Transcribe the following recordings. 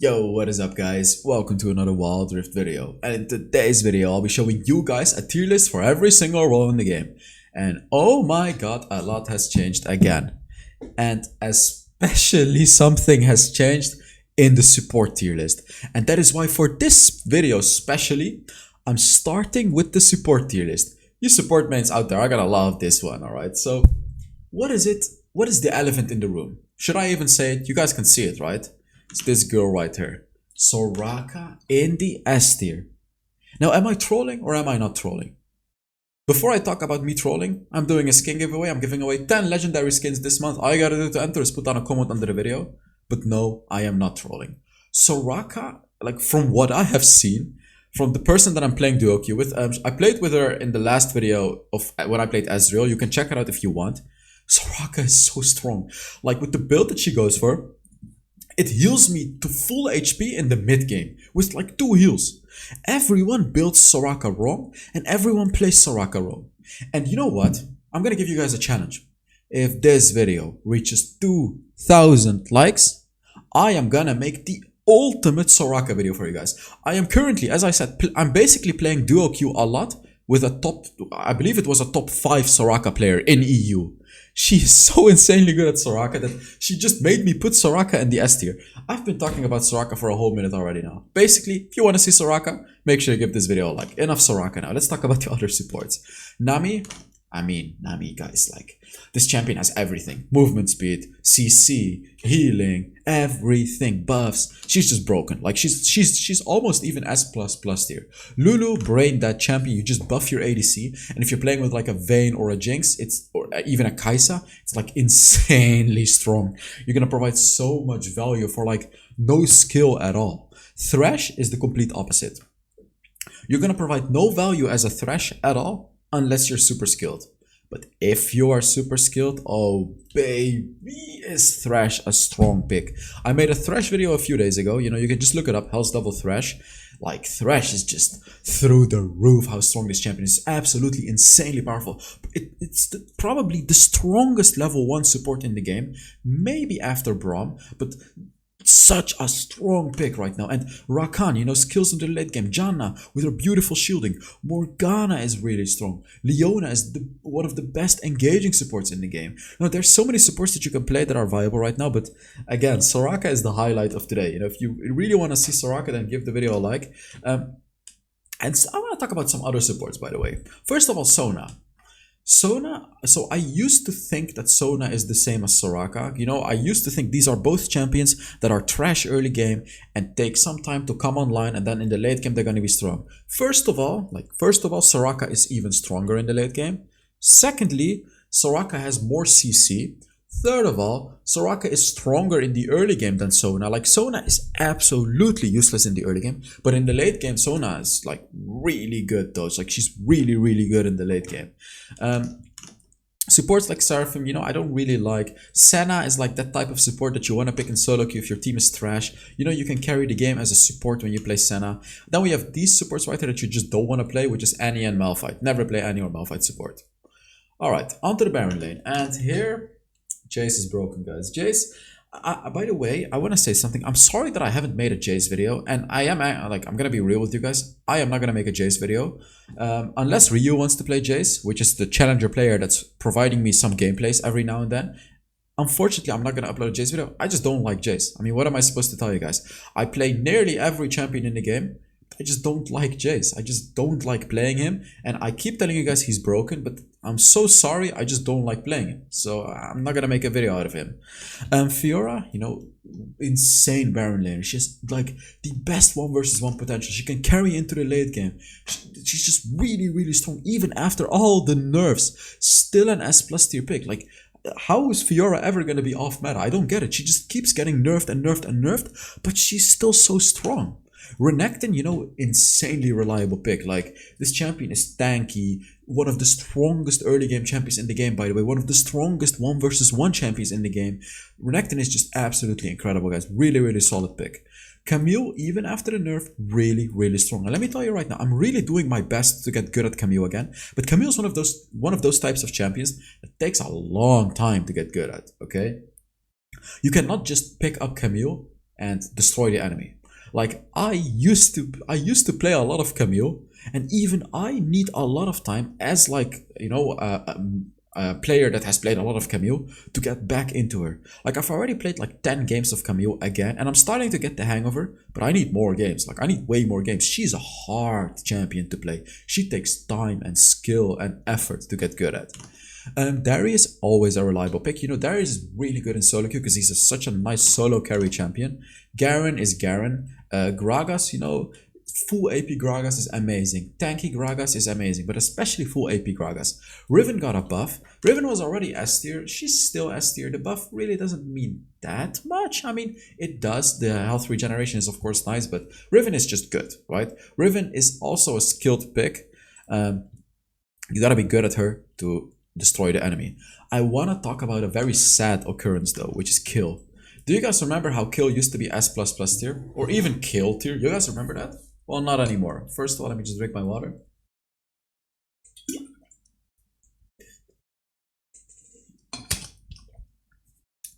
Yo, what is up guys? Welcome to another Wild Rift video. And in today's video, I'll be showing you guys a tier list for every single role in the game. And oh my god, a lot has changed again. And especially something has changed in the support tier list. And that is why for this video especially, I'm starting with the support tier list. You support mains out there are gonna love this one, alright? So, what is it? What is the elephant in the room? Should I even say it? You guys can see it, right? It's this girl right here. Soraka in the S tier. Now, am I trolling or am I not trolling? Before I talk about me trolling, I'm doing a skin giveaway. I'm giving away 10 legendary skins this month. All you gotta do to enter is put down a comment under the video. But no, I am not trolling. Soraka, like from what I have seen, from the person that I'm playing duo queue with, I played with her in the last video of when I played Ezreal. You can check it out if you want. Soraka is so strong. Like with the build that she goes for, it heals me to full HP in the mid game with like 2 heals. Everyone builds Soraka wrong and everyone plays Soraka wrong. And you know what? I'm gonna give you guys a challenge. If this video reaches 2,000 likes, I am gonna make the ultimate Soraka video for you guys. I am currently, as I said, I'm basically playing duo queue a lot with a top, I believe it was a top 5 Soraka player in EU. She is so insanely good at Soraka that she just made me put Soraka in the S tier. I've been talking about Soraka for a whole minute already now. Basically, if you want to see Soraka, make sure you give this video a like. Enough Soraka now. Let's talk about the other supports. Nami, Nami, guys, like, this champion has everything. Movement speed, CC, healing, everything, buffs. She's just broken. Like, she's almost even S++ tier. Lulu, brain that champion, you just buff your ADC, and if you're playing with like a Vayne or a Jinx, or even a Kai'Sa, it's like insanely strong. You're gonna provide so much value for like no skill at all. Thresh is the complete opposite. You're gonna provide no value as a Thresh at all, unless you're super skilled. But if you are super skilled, oh baby, is Thresh a strong pick. I made a Thresh video a few days ago. You know, you can just look it up, HellsDevil Thresh. Like, Thresh is just through the roof how strong this champion is. Absolutely insanely powerful. It's probably the strongest level 1 support in the game, maybe after Braum, but such a strong pick right now. And Rakan, you know, skills in the late game. Janna with her beautiful shielding. Morgana is really strong. Leona is one of the best engaging supports in the game. Now, there's so many supports that you can play that are viable right now, but again, Soraka is the highlight of today. You know, if you really want to see Soraka, then give the video a like. And I want to talk about some other supports, by the way. First of all, Sona. So I used to think that Sona is the same as Soraka. You know, I used to think these are both champions that are trash early game and take some time to come online, and then in the late game they're going to be strong. First of all, Soraka is even stronger in the late game. Secondly, Soraka has more CC. Third of all, Soraka is stronger in the early game than Sona. Like, Sona is absolutely useless in the early game, but in the late game, Sona is like really good though. It's like she's really, really good in the late game. Supports like Seraphim, you know, I don't really like. Senna is like that type of support that you want to pick in solo queue if your team is trash. You know, you can carry the game as a support when you play Senna. Then we have these supports right here that you just don't want to play, which is Annie and Malphite. Never play Annie or Malphite support. Alright, onto the Baron lane. And here, Jace is broken, guys. Jace, by the way, I want to say something. I'm sorry that I haven't made a Jace video, and I'm gonna be real with you guys. I am not gonna make a Jace video unless Ryu wants to play Jace, which is the challenger player that's providing me some gameplays every now and then. Unfortunately, I'm not gonna upload a Jace video. I just don't like Jace. I mean, what am I supposed to tell you guys? I play nearly every champion in the game. I just don't like Jace. I just don't like playing him, and I keep telling you guys he's broken, but I'm so sorry, I just don't like playing him. So I'm not gonna make a video out of him. Fiora, you know, insane Baron laner. She's like the best 1 versus 1 potential. She can carry into the late game. She's just really, really strong, even after all the nerfs. Still an S+ tier pick. Like, how is Fiora ever gonna be off meta? I don't get it. She just keeps getting nerfed and nerfed and nerfed, but she's still so strong. Renekton, you know, insanely reliable pick. Like, this champion is tanky, one of the strongest early game champions in the game, by the way, one of the strongest 1 versus 1 champions in the game. Renekton is just absolutely incredible, guys. Really, really solid pick. Camille, even after the nerf, really, really strong. And let me tell you right now, I'm really doing my best to get good at Camille again. But Camille is one of those types of champions that takes a long time to get good at, okay? You cannot just pick up Camille and destroy the enemy. Like I used to play a lot of Camille, and even I need a lot of time as like a player that has played a lot of Camille to get back into her. Like I've already played like 10 games of Camille again, and I'm starting to get the hang of her, but I need more games. Like I need way more games. She's a hard champion to play. She takes time and skill and effort to get good at. Darius, always a reliable pick. Darius is really good in solo queue because he's such a nice solo carry champion. Garen is Garen. Gragas, full AP Gragas is amazing. Tanky Gragas is amazing, but especially full AP Gragas. Riven got a buff. Riven was already S tier. She's still S tier. The buff really doesn't mean that much. I mean, it does. The health regeneration is of course nice, but Riven is just good, right? Riven is also a skilled pick. You gotta be good at her to destroy the enemy. I want to talk about a very sad occurrence though, which is kill. Do you guys remember how kill used to be S++ tier? Or even kill tier? You guys remember that? Well, not anymore. First of all, let me just drink my water.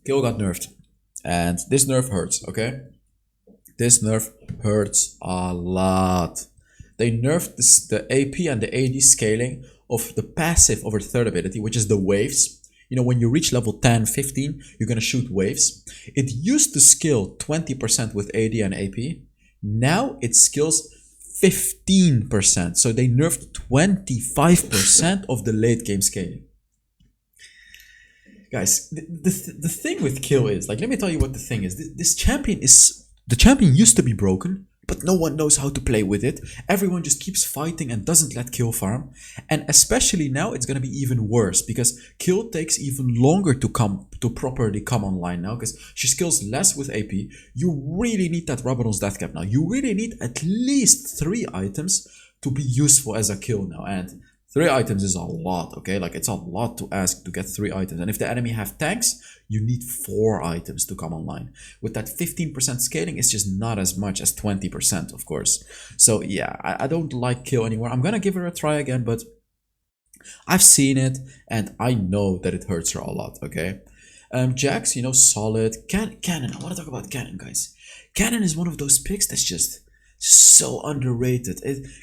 Kill got nerfed. And this nerf hurts, okay? This nerf hurts a lot. They nerfed the AP and the AD scaling of the passive over third ability, which is the waves. When you reach level 10, 15, you're gonna shoot waves. It used to scale 20% with AD and AP. Now it scales 15%. So they nerfed 25% of the late game scaling. Guys, the thing with kill is, like, let me tell you what the thing is. The champion used to be broken, but no one knows how to play with it. Everyone just keeps fighting and doesn't let kill farm. And especially now, it's gonna be even worse because kill takes even longer to properly come online now because she skills less with AP. You really need that Rabadon's death cap now. You really need at least 3 items to be useful as a kill now. And 3 items is a lot, okay? Like it's a lot to ask to get 3 items. And if the enemy have tanks, you need 4 items to come online. With that 15% scaling, it's just not as much as 20%, of course. So yeah, I don't like kill anymore. I'm gonna give her a try again, but I've seen it and I know that it hurts her a lot, okay? Jax, solid. Cannon, I wanna talk about Cannon, guys. Cannon is one of those picks that's just so underrated.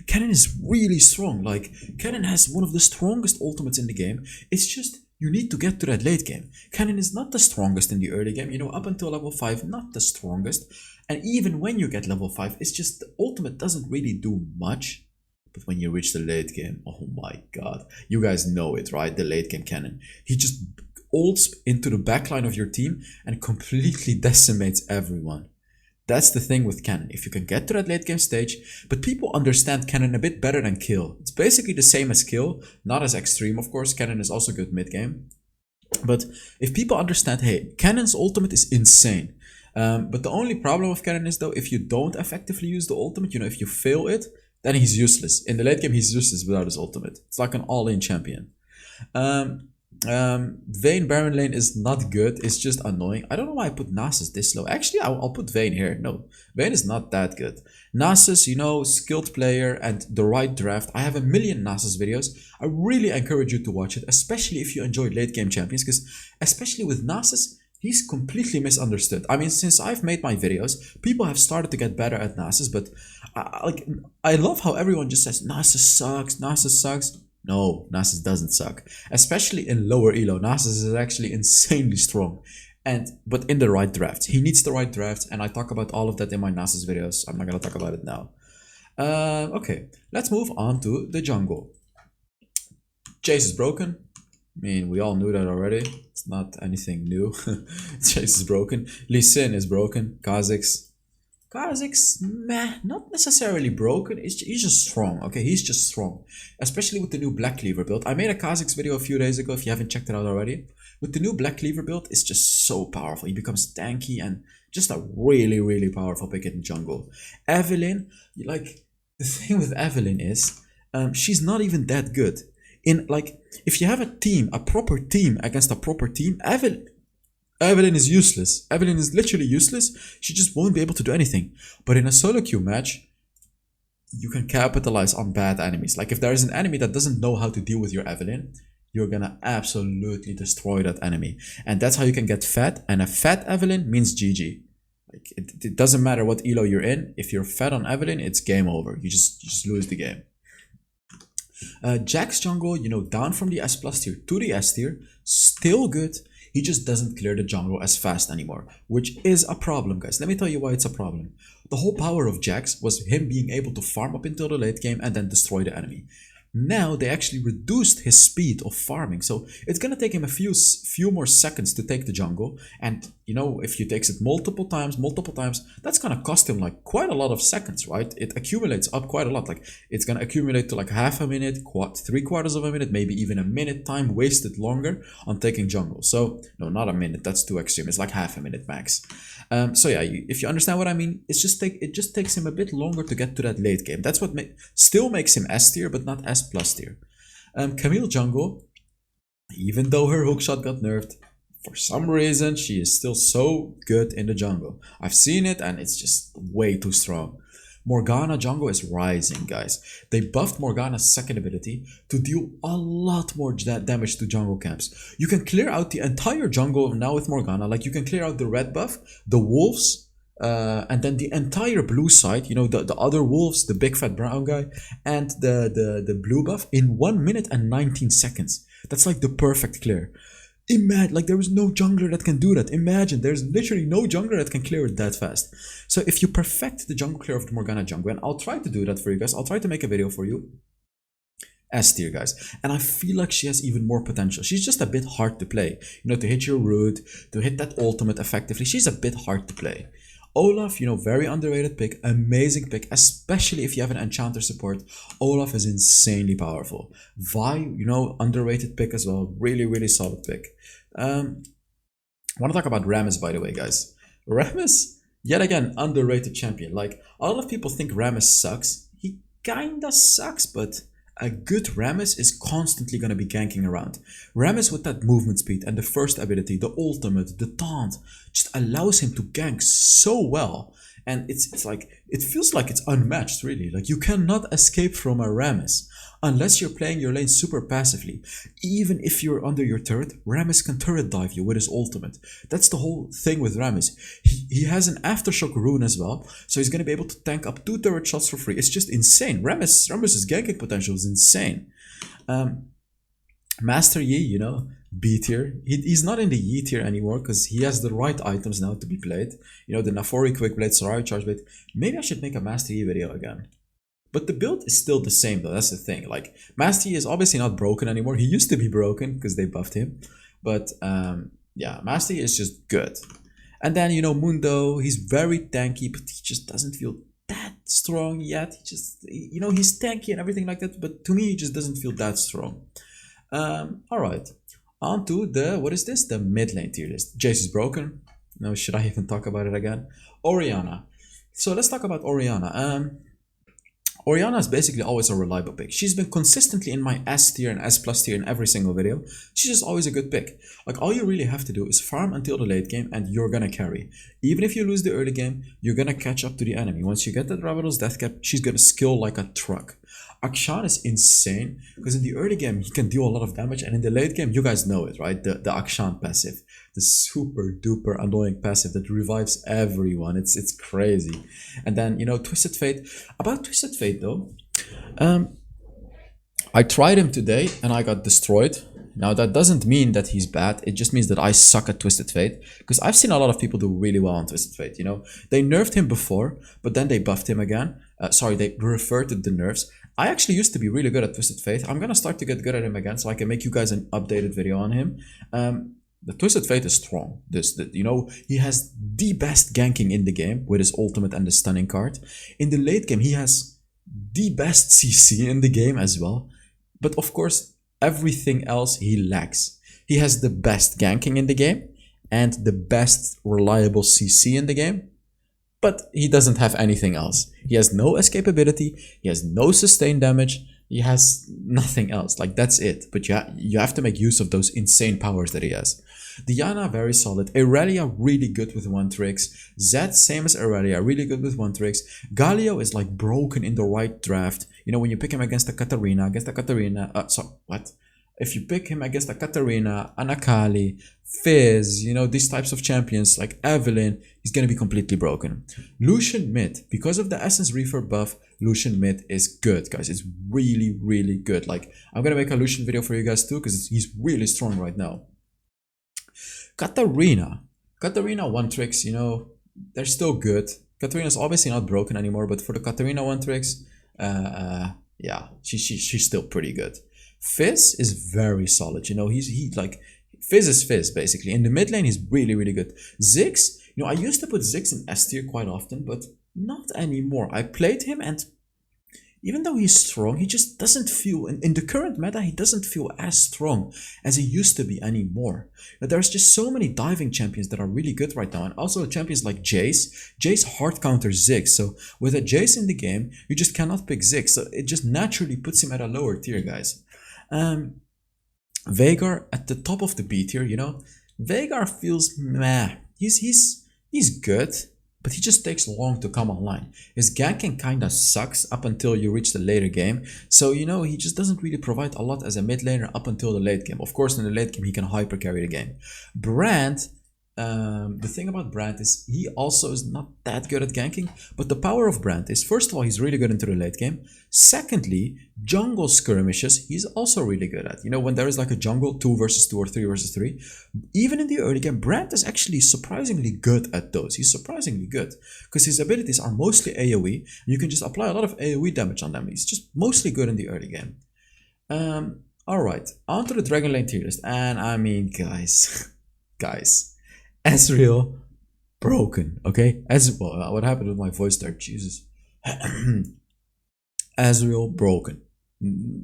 Cannon is really strong. Like, Cannon has one of the strongest ultimates in the game. It's just, you need to get to that late game. Cannon is not the strongest in the early game. Up until level 5, not the strongest. And even when you get level 5, it's just, the ultimate doesn't really do much. But when you reach the late game, oh my god. You guys know it, right? The late game Cannon. He just ults into the backline of your team and completely decimates everyone. That's the thing with Cannon. If you can get to that late game stage, but people understand Cannon a bit better than Kill. It's basically the same as Kill, not as extreme, of course. Cannon is also good mid game. But if people understand, hey, Cannon's ultimate is insane. But the only problem with Cannon is though, if you don't effectively use the ultimate, if you fail it, then he's useless. In the late game, he's useless without his ultimate. It's like an all-in champion. Vayne Baron lane is not good. It's just annoying. I don't know why I put Nasus this low. Actually, I'll put Vayne here. No, Vayne is not that good. Nasus, skilled player and the right draft. I have a million Nasus videos. I really encourage you to watch it, especially if you enjoy late game champions, because especially with Nasus, he's completely misunderstood. I mean, since I've made my videos, people have started to get better at Nasus, but I love how everyone just says Nasus sucks, Nasus sucks. No, Nasus doesn't suck. Especially in lower elo, Nasus is actually insanely strong. But in the right draft. He needs the right draft, and I talk about all of that in my Nasus videos. I'm not gonna talk about it now. Okay, let's move on to the jungle. Chase is broken. I mean, we all knew that already. It's not anything new. Chase is broken. Lee Sin is broken. Kha'Zix, meh, not necessarily broken. He's just strong, okay? He's just strong. Especially with the new Black Cleaver build. I made a Kha'Zix video a few days ago if you haven't checked it out already. With the new Black Cleaver build, it's just so powerful. He becomes tanky and just a really, really powerful pick in jungle. Evelynn, the thing with Evelynn is, she's not even that good. If you have a proper team against a proper team, Evelynn is useless. Evelynn is literally useless. She just won't be able to do anything. But in a solo queue match, you can capitalize on bad enemies. Like if there is an enemy that doesn't know how to deal with your Evelynn, you're gonna absolutely destroy that enemy. And that's how you can get fat. And a fat Evelynn means GG. Like it doesn't matter what elo you're in. If you're fed on Evelyn, it's game over. You just lose the game. Jack's jungle, down from the S plus tier to the S tier, still good. He just doesn't clear the jungle as fast anymore, which is a problem, guys. Let me tell you why it's a problem. The whole power of Jax was him being able to farm up until the late game and then destroy the enemy. Now they actually reduced his speed of farming, so it's gonna take him a few more seconds to take the jungle. And if he takes it multiple times, that's gonna cost him like quite a lot of seconds, right? It accumulates up quite a lot. Like it's gonna accumulate to like half a minute, 3/4 of a minute, maybe even a minute time wasted longer on taking jungle. So no, not a minute. That's too extreme. It's like half a minute max. So yeah, if you understand what I mean, it just takes him a bit longer to get to that late game. That's what still makes him S tier, but not S plus tier. Camille jungle, even though her hookshot got nerfed, for some reason she is still so good in the jungle. I've seen it and it's just way too strong. Morgana jungle is rising, guys. They buffed Morgana's second ability to deal a lot more damage to jungle camps. You can clear out the entire jungle now with Morgana. Like you can clear out the red buff, the wolves, and then the entire blue side, the other wolves, the big fat brown guy, and the blue buff in 1 minute and 19 seconds. That's like the perfect clear. Imagine, like there is no jungler that can do that. Imagine, there's literally no jungler that can clear it that fast. So if you perfect the jungle clear of the Morgana jungle, and I'll try to do that for you guys, I'll try to make a video for you. S tier, guys. And I feel like she has even more potential. She's just a bit hard to play. To hit your root, to hit that ultimate effectively, she's a bit hard to play. Olaf, very underrated pick, amazing pick, especially if you have an enchanter support. Olaf is insanely powerful. Vi, underrated pick as well, really solid pick. I want to talk about Rammus, by the way, guys. Rammus, yet again, underrated champion. Like, a lot of people think Rammus sucks. He kinda sucks, but a good Rammus is constantly going to be ganking around. Rammus with that movement speed and the first ability, the ultimate, the taunt, just allows him to gank so well. And it's like, it feels like it's unmatched, really. Like you cannot escape from a Rammus unless you're playing your lane super passively. Even if you're under your turret, Rammus can turret dive you with his ultimate. That's the whole thing with Rammus. He has an aftershock rune as well, so he's going to be able to tank up 2 turret shots for free. It's just insane. Rammus's ganking potential is insane. Master Yi, B tier. He's not in the Yi tier anymore because he has the right items now to be played. The Nafori Quick Blade, Sorari Charge Blade. Maybe I should make a Master Yi video again. But the build is still the same though, that's the thing. Like, Master Yi is obviously not broken anymore. He used to be broken because they buffed him. But yeah, Master Yi is just good. And then, Mundo, he's very tanky, but he just doesn't feel that strong yet. He just, he's tanky and everything like that, but to me, he just doesn't feel that strong. Alright, on to what is this? The mid lane tier list. Jace is broken. No, should I even talk about it again? Orianna. So let's talk about Orianna. Orianna is basically always a reliable pick. She's been consistently in my S tier and S plus tier in every single video. She's just always a good pick. Like, all you really have to do is farm until the late game and you're gonna carry. Even if you lose the early game, you're gonna catch up to the enemy. Once you get that Ravagos death cap, she's gonna skill like a truck. Akshan is insane because in the early game he can deal a lot of damage, and in the late game, you guys know it, right? The Akshan passive, the super duper annoying passive that revives everyone. It's crazy. And then Twisted Fate. About Twisted Fate though, I tried him today and I got destroyed. Now that doesn't mean that he's bad, it just means that I suck at Twisted Fate, because I've seen a lot of people do really well on Twisted Fate. They nerfed him before, but then they buffed him again. Sorry, they reverted the nerfs. I actually used to be really good at Twisted Fate. I'm gonna start to get good at him again so I can make you guys an updated video on him. The Twisted Fate is strong. He has the best ganking in the game with his ultimate and the stunning card. In the late game, he has the best CC in the game as well. But of course, everything else he lacks. He has the best ganking in the game and the best reliable CC in the game. But he doesn't have anything else. He has no escapability, he has no sustained damage, he has nothing else. Like, that's it. But you have to make use of those insane powers that he has. Diana, very solid. Irelia, really good with one tricks. Zed, same as Irelia, really good with one tricks. Galio is like broken in the right draft. When you pick him against the Katarina, If you pick him against a Katarina, an Akali, Fizz, you know, these types of champions like Evelyn, he's gonna be completely broken. Lucian mid, because of the Essence Reaver buff, Lucian mid is good, guys. It's really, really good. Like, I'm gonna make a Lucian video for you guys too, because he's really strong right now. Katarina. Katarina one tricks, you know, they're still good. Katarina's obviously not broken anymore, but for the Katarina one tricks, yeah, she's still pretty good. Fizz is very solid, you know, he like, Fizz is Fizz, basically. In the mid lane, he's really, really good. Ziggs, you know, I used to put Ziggs in S tier quite often, but not anymore. I played him, and even though he's strong, he just doesn't feel, in the current meta, he doesn't feel as strong as he used to be anymore. Now, there's just so many diving champions that are really good right now, and also champions like Jace. Jace hard counters Ziggs, so with a Jace in the game, you just cannot pick Ziggs, so it just naturally puts him at a lower tier, guys. Veigar at the top of the B tier, you know. Veigar feels meh. He's good, but he just takes long to come online. His ganking kinda sucks up until you reach the later game. So, you know, he just doesn't really provide a lot as a mid laner up until the late game. Of course, in the late game, he can hyper carry the game. Brand, the thing about Brand is he also is not that good at ganking, but the power of Brand is, first of all, he's really good into the late game. Secondly, jungle skirmishes, he's also really good at. You know, when there is like a jungle 2 versus 2 or 3 versus 3, even in the early game, Brand is actually surprisingly good at those. He's surprisingly good because his abilities are mostly AoE. You can just apply a lot of AoE damage on them. He's just mostly good in the early game. Alright, on to the Dragon Lane tier list. And I mean, guys, Ezreal broken, okay? Well, what happened with my voice there? Jesus. Ezreal broken.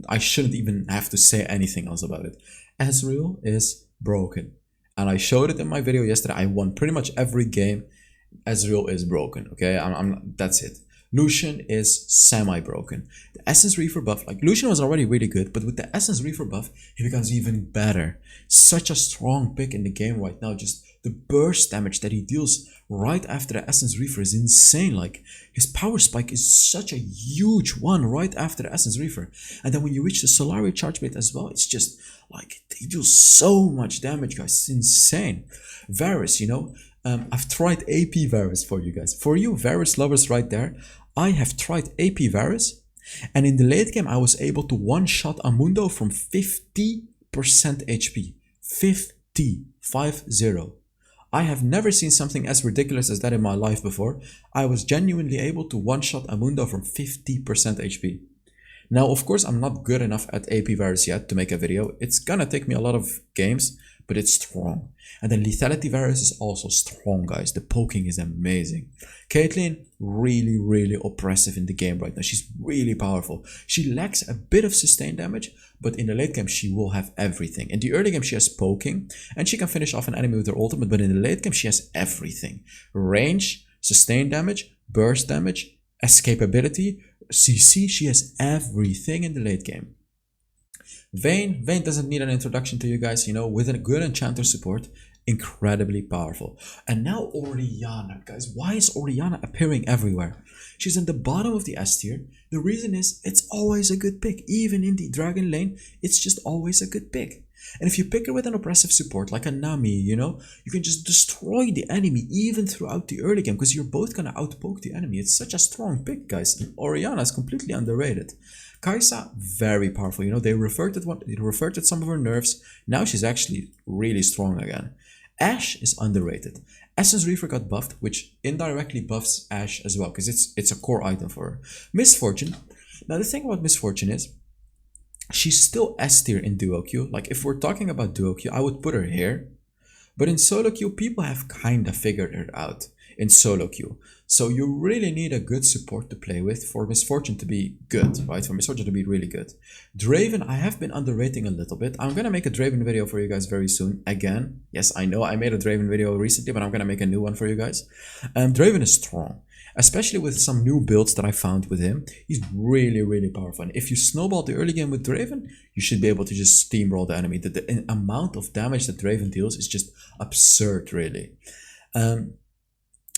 I shouldn't even have to say anything else about it. Ezreal is broken. And I showed it in my video yesterday. I won pretty much every game. Ezreal is broken, okay? That's it. Lucian is semi-broken. The Essence Reaver buff, like Lucian was already really good, but with the Essence Reaver buff, he becomes even better. Such a strong pick in the game right now. Just the burst damage that he deals right after the Essence Reaver is insane. Like, his power spike is such a huge one right after the Essence Reaver. And then when you reach the Solari Charge Blade as well, it's just like, he deals so much damage, guys. It's insane. Varus, you know, I've tried AP Varus for you guys. For you Varus lovers right there, I have tried AP Varus, and in the late game I was able to one-shot Amundo from 50% HP. 50. I have never seen something as ridiculous as that in my life before. I was genuinely able to one-shot Amundo from 50% HP. Now, of course, I'm not good enough at AP Varus yet to make a video. It's gonna take me a lot of games, but it's strong. And then Lethality Varus is also strong, guys. The poking is amazing. Caitlyn, really, really oppressive in the game right now. She's really powerful. She lacks a bit of sustained damage, but in the late game, she will have everything. In the early game, she has poking, and she can finish off an enemy with her ultimate, but in the late game, she has everything. Range, sustained damage, burst damage, escapability, CC, she has everything in the late game. Vayne doesn't need an introduction to you guys, you know, with a good enchanter support, incredibly powerful. And now Orianna, guys. Why is Orianna appearing everywhere? She's in the bottom of the S tier. The reason is it's always a good pick. Even in the Dragon Lane, it's just always a good pick. And if you pick her with an oppressive support like a Nami, you know, you can just destroy the enemy even throughout the early game because you're both gonna outpoke the enemy. It's such a strong pick, guys. Orianna is completely underrated. Kai'Sa, very powerful. You know, they reverted some of her nerfs. Now she's actually really strong again. Ashe is underrated. Essence Reaver got buffed, which indirectly buffs Ashe as well, because it's a core item for her. Miss Fortune. Now the thing about Miss Fortune is, she's still S tier in duo queue. Like, if we're talking about duo queue, I would put her here. But in solo queue, people have kind of figured her out in solo queue. So you really need a good support to play with for Miss Fortune to be good, right? For Miss Fortune to be really good. Draven, I have been underrating a little bit. I'm gonna make a Draven video for you guys very soon. Again, yes, I know I made a Draven video recently, but I'm gonna make a new one for you guys. Draven is strong, especially with some new builds that I found with him. He's really, really powerful. And if you snowball the early game with Draven, you should be able to just steamroll the enemy. The amount of damage that Draven deals is just absurd, really.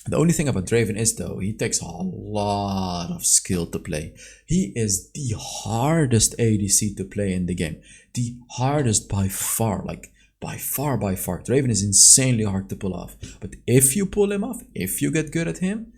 The only thing about Draven is though, he takes a lot of skill to play. He is the hardest ADC to play in the game. The hardest by far, like by far. Draven is insanely hard to pull off. But if you pull him off, if you get good at him,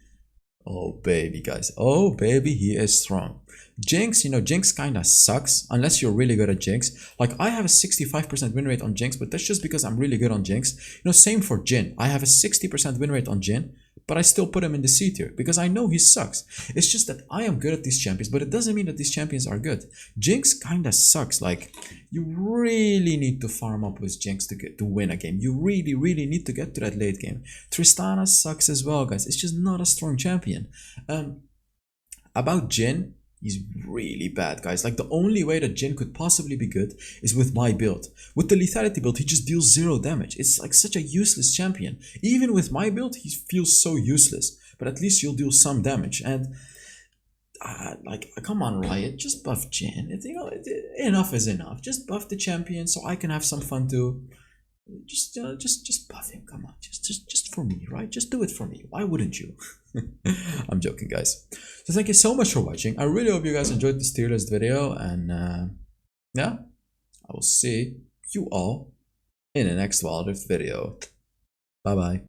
oh baby guys, oh baby, he is strong. Jinx, Jinx kinda sucks unless you're really good at Jinx. Like I have a 65% win rate on Jinx, but that's just because I'm really good on Jinx. Same for Jhin. I have a 60% win rate on Jhin, but I still put him in the C tier because I know he sucks. It's just that I am good at these champions, but it doesn't mean that these champions are good. Jinx kinda sucks. Like you really need to farm up with Jinx to win a game. You really need to get to that late game. Tristana sucks as well, guys. It's just not a strong champion. About Jhin, he's really bad, guys. Like the only way that Jhin could possibly be good is with my build. With the lethality build, he just deals 0 damage. It's like such a useless champion. Even with my build, he feels so useless. But at least you'll deal some damage. And like, come on, Riot, just buff Jhin. Enough is enough. Just buff the champion so I can have some fun too. Just buff him. Come on, just for me, right? Just do it for me. Why wouldn't you? I'm joking, guys. So thank you so much for watching. I really hope you guys enjoyed this tier list video, and yeah, I will see you all in the next Wild Rift video. Bye bye.